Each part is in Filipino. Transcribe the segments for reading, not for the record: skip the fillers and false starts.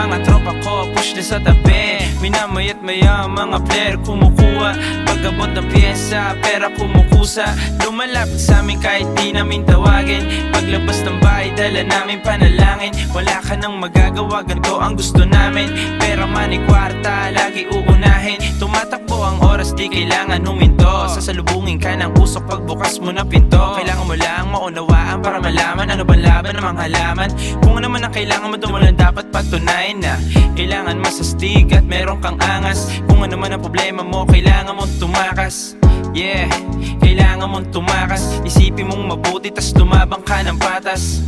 mga tropa ko, push na sa tabi. Minamayat maya mga player kumukuha. Pagkabot ng pyesa, pera kumukusa. Lumalapit sa amin kahit di namin tawagin. Paglabas ng bahay, dala namin panalangin. Wala ka nang magagawa, ganito ang gusto namin. Pera, money, kwarta, lagi uunahin. Tumatakbo ang oras, di kailangan huminto. Sasalubungin ka ng usok pagbukas mo na pinto. Kailangan mo lang maunawaan para malaman ano bang laban ng mga halaman. Kung ano man ang kailangan mo, doon mo lang dapat patunayan na kailangan masastig at meron kang angas. Kung ano man ang problema mo, kailangan mong tumakas. Yeah, kailangan mong tumakas. Isipin mong mabuti, tas lumabang ka ng patas.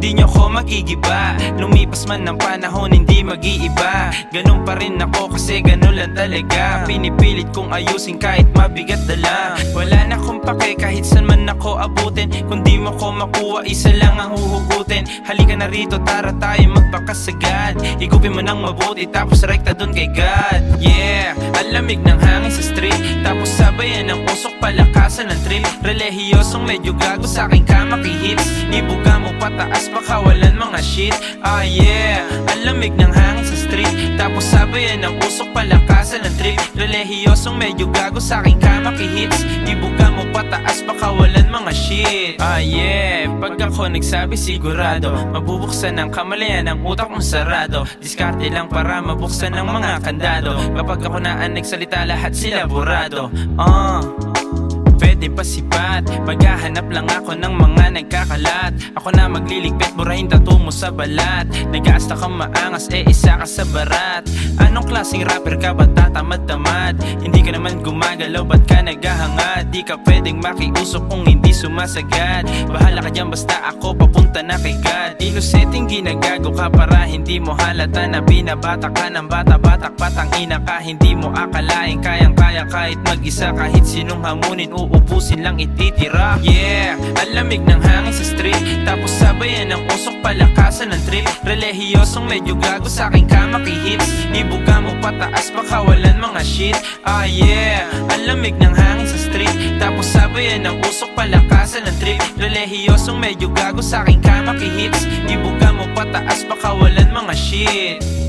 Di nyo ko magigiba. Lumipas man ng panahon, hindi mag-iiba. Ganun pa rin ako kasi ganun lang talaga. Pinipilit kong ayusin kahit mabigat dala. Wala na kong pake kahit saan man ako abutin. Kung di mo ko makuha, isa lang ang huhugutin. Halika na rito, tara tayo magpakasagad. Higupin mo ng mabuti, tapos rekta dun kay God. Yeah, ang lamig ng hangin sa street, tapos sabayan ng usok, palakasan ng thrill. Relihiyosong medyo gago sa aking kamakihits. Ibuga mo pataas, baka walan mga shit. Yeah, ang lamig ng hangin sa street, tapos sabayan ng usok, palakasan ng thrill. Relihiyosong medyo gago sa aking kamakihits. Ibuga mo pataas, baka walan mga shit. Yeah, pag ako nagsabi sigurado, mabubuksan ng kamalayan ng utak mong sarado. Diskarte lang para mabuksan ng mga kandado. Kapag ako na ang nagsalita, lahat sila burado. Pwede pa sipat, maghahanap lang ako ng mga nagkakalat. Ako na magliligpit, burahin tattoo mo sa balat. Nag-aasta ka maangas, isa ka sa barat. Anong klaseng rapper ka ba tatamad-tamad? Hindi ka naman gumagalaw, ba't ka naghahangad? Di ka pwedeng makiusok kung hindi sumasagad. Bahala ka dyan basta ako papunta na kay God. Ilusetting ginagago ka para hindi mo halata na binabata ka ng bata-batak patang ina ka. Hindi mo akalain kayang-kaya kahit mag-isa. Kahit sinong hamunin, uubusin lang ititira. Yeah, ang lamig ng hangin sa street, tapos sabayan ng usok, palakasan ng thrill. Relihiyosong medyo gago sa aking kamakihits. Ibuga mo pataas, baka walan mga shit. Yeah, ang lamig ng hangin sa street, tapos sabayan ng usok, palakasan ng thrill. Relihiyosong medyo gago sa aking kamakihits. Ibuga mo pataas, baka walan mga shit.